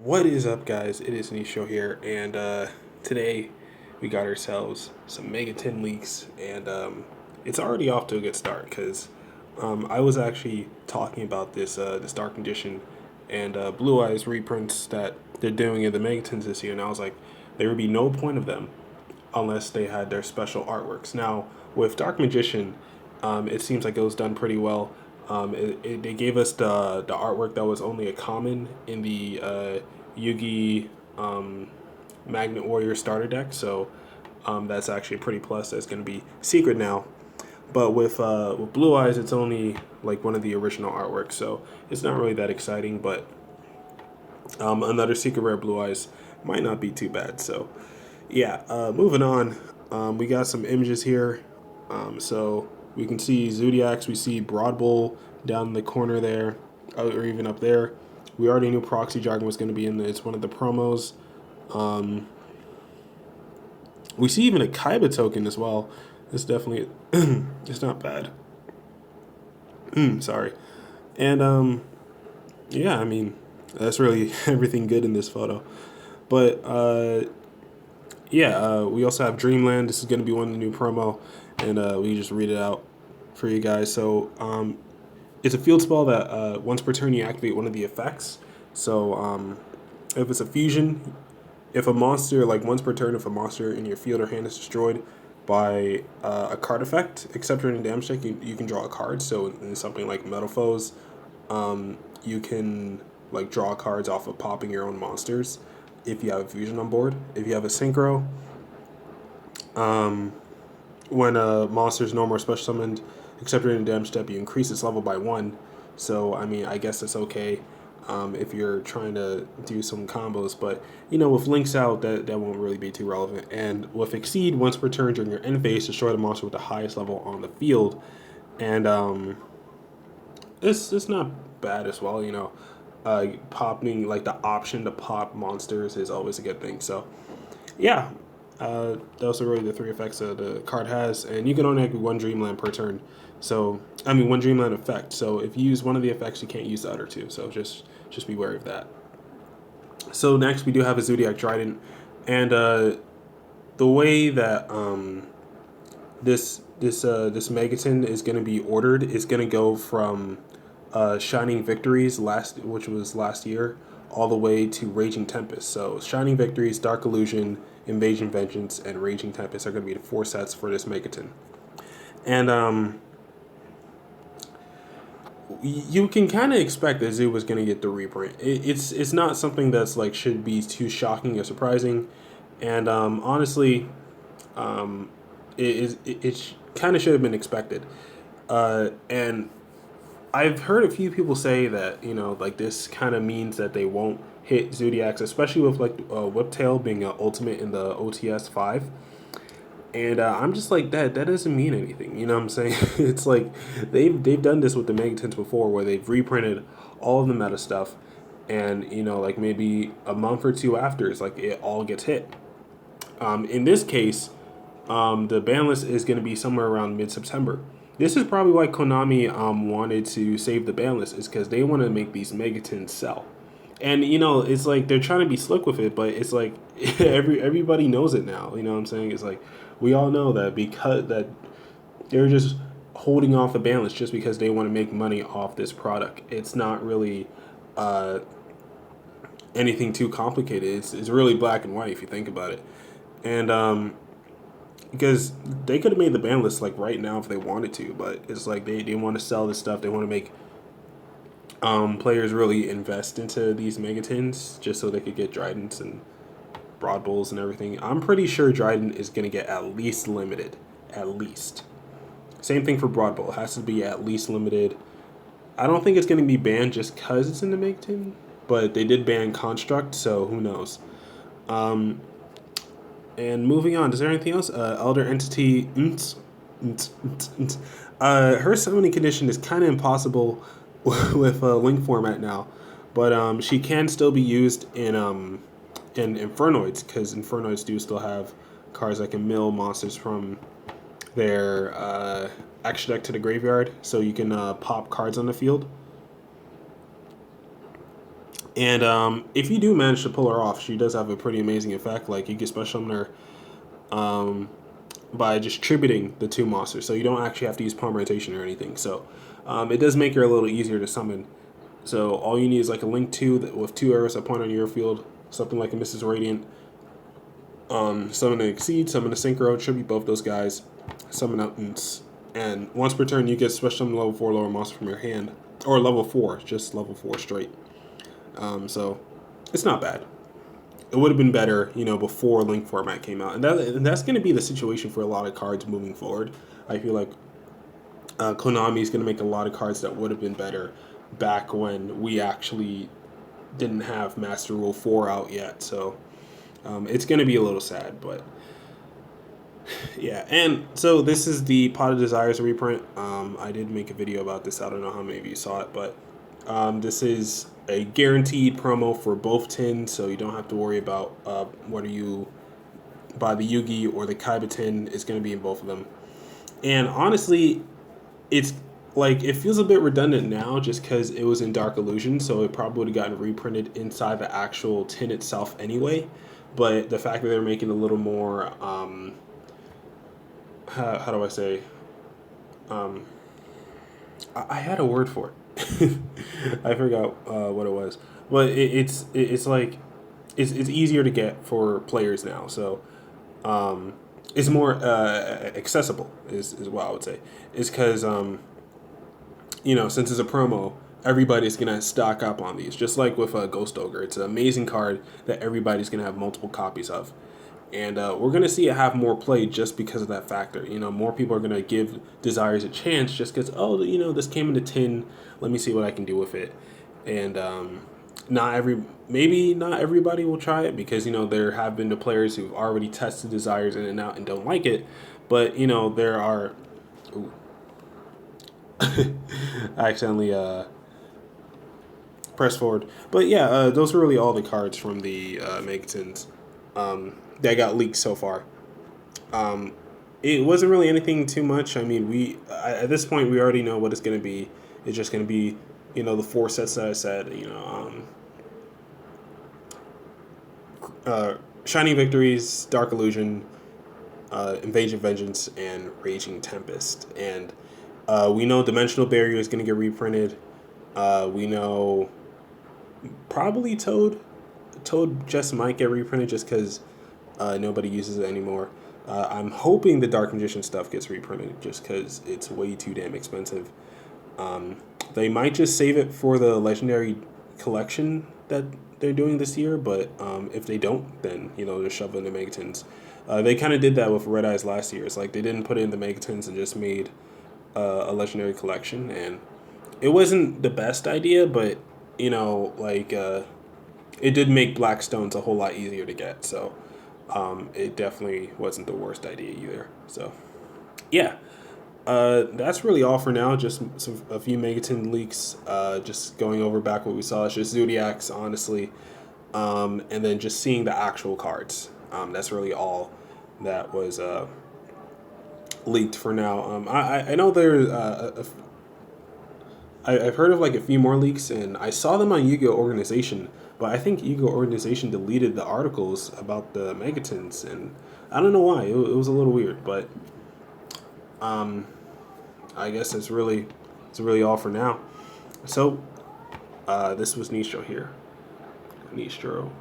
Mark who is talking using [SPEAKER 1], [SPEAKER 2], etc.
[SPEAKER 1] What is up, guys? It is Yugioh here, and today we got ourselves some Mega 10 leaks, and it's already off to a good start because I was actually talking about this Dark Edition and Blue Eyes reprints that they're doing in the Mega 10s this year, and I was like, there would be no point of them unless they had their special artworks. Now, with Dark Magician, it seems like it was done pretty well. They gave us the artwork that was only a common in the Yugi Magnet Warrior starter deck, so that's actually a pretty plus. That's going to be secret now. But with Blue Eyes, it's only like one of the original artworks, so it's not really that exciting. But another secret rare Blue Eyes might not be too bad. So yeah, moving on. We got some images here. So we can see Zodiacs, we see Broad Bull down in the corner there, or even up there. We already knew Proxy Dragon was going to be in there. It's one of the promos. Um, we see even a Kaiba token as well. It's definitely, it's not bad. Sorry. And yeah, I mean, that's really everything good in this photo. But yeah, we also have Dreamland. This is going to be one of the new promo, and we just read it out for you guys. So it's a field spell that once per turn you activate one of the effects. So if it's a fusion, if a monster, like once per turn, if a monster in your field or hand is destroyed by a card effect, except during a damage check, you can draw a card. So in something like Metal Foes, you can like draw cards off of popping your own monsters if you have a fusion on board. If you have a synchro, when a monster is no more special summoned, except during a damage step, you increase its level by 1. So, I mean, I guess it's okay if you're trying to do some combos. But, you know, with Links Out, that won't really be too relevant. And with Exceed, once per turn during your end phase, destroy the monster with the highest level on the field. And it's not bad as well, you know. Popping, like the option to pop monsters is always a good thing. So, yeah, those are really the three effects that the card has, and you can only activate one Dreamland per turn. So, I mean, one Dreamland effect. So, if you use one of the effects, you can't use the other two. So, just be wary of that. So, next we do have a Zodiac Trident, and the way that this Megaton is going to be ordered is going to go from Shining Victories which was last year, all the way to Raging Tempest. So Shining Victories, Dark Illusion, Invasion Vengeance, and Raging Tempest are going to be the 4 sets for this Megaton. And you can kind of expect that Zoo was going to get the reprint. It's not something that's like should be too shocking or surprising, and honestly, it kind of should have been expected. And I've heard a few people say that, you know, like this kind of means that they won't hit Zodiacs, especially with like Whiptail being an ultimate in the OTS 5. And I'm just like that doesn't mean anything, you know what I'm saying? It's like they've done this with the Megatons before, where they've reprinted all of the meta stuff, and you know, like maybe a month or two after, it's like it all gets hit. In this case, the ban list is going to be somewhere around mid-September. This is probably why Konami wanted to save the ban list, is because they want to make these Megatons sell. And you know, it's like they're trying to be slick with it, but it's like everybody knows it now. You know what I'm saying? It's like we all know that because that they're just holding off the ban list just because they want to make money off this product. It's not really uh, anything too complicated. It's really black and white if you think about it. And because they could have made the ban list like right now if they wanted to, but it's like they want to sell this stuff. They want to make players really invest into these Megatons just so they could get Dryden's and Broad Bulls and everything. I'm pretty sure Dryden is going to get at least limited. At least. Same thing for Broad Bull. It has to be at least limited. I don't think it's going to be banned just because it's in the Megaton, but they did ban Construct, so who knows. And moving on, is there anything else? Elder Entity. Her summoning condition is kind of impossible with Link format now, but she can still be used in Infernoids, because Infernoids do still have cards that can mill monsters from their extra deck to the graveyard, so you can pop cards on the field. And if you do manage to pull her off, she does have a pretty amazing effect. Like you can special summon her by just tributing the two monsters, so you don't actually have to use polymerization or anything. So it does make her a little easier to summon. So all you need is like a Link 2 that, with 2 arrows that point on your field, something like a Mrs. Radiant. Summon an Exceed, summon a Synchro, tribute both those guys, summon Outlands, and once per turn you get special summon level 4 lower monster from your hand. Or level 4, just level 4 straight. So it's not bad. It would have been better, before Link format came out, and that's going to be the situation for a lot of cards moving forward. I feel like Konami is going to make a lot of cards that would have been better back when we actually didn't have Master Rule 4 out yet. So it's going to be a little sad, but yeah. And so this is the Pot of Desires reprint. I did make a video about this. I don't know how many of you saw it, but this is a guaranteed promo for both tins, so you don't have to worry about whether you buy the Yugi or the Kaiba tin. Is going to be in both of them. And honestly, it's like it feels a bit redundant now just because it was in Dark Illusion, so it probably would have gotten reprinted inside the actual tin itself anyway. But the fact that they're making a little more, how do I say? I had a word for it. I forgot what it was, but it's like it's easier to get for players now, so it's more accessible is what I would say. Is because since it's a promo, everybody's gonna stock up on these. Just like with Ghost Ogre, it's an amazing card that everybody's gonna have multiple copies of, and we're gonna see it have more play just because of that factor. More people are gonna give Desires a chance just because this came in a tin. Let me see what I can do with it, and maybe not everybody will try it because there have been the players who've already tested Desires in and out and don't like it, but there are. Ooh, I accidentally pressed forward. But yeah, those are really all the cards from the Megatons that got leaked so far. It wasn't really anything too much. I mean, at this point we already know what it's going to be. It's just going to be the 4 sets that I said. Shining Victories, Dark Illusion, Invasion Vengeance, and Raging Tempest. And we know Dimensional Barrier is going to get reprinted. We know probably Toad. Toad just might get reprinted just because nobody uses it anymore. I'm hoping the Dark Magician stuff gets reprinted just because it's way too damn expensive. They might just save it for the Legendary Collection that they're doing this year, but if they don't, then just shove it in the Megatons. They kind of did that with Red Eyes last year. It's like they didn't put it in the Megatons and just made a Legendary Collection, and it wasn't the best idea, but it did make Blackstones a whole lot easier to get. So it definitely wasn't the worst idea either. So yeah. That's really all for now. Just a few Megaton leaks. Just going over back what we saw. It's just Zodiacs, honestly, and then just seeing the actual cards. That's really all that was leaked for now. I know there's I've heard of like a few more leaks, and I saw them on Yu-Gi-Oh! Organization, but I think Yu-Gi-Oh! Organization deleted the articles about the Megatons, and I don't know why. It was a little weird, but I guess it's really all for now. So this was Nistro here. Nistro.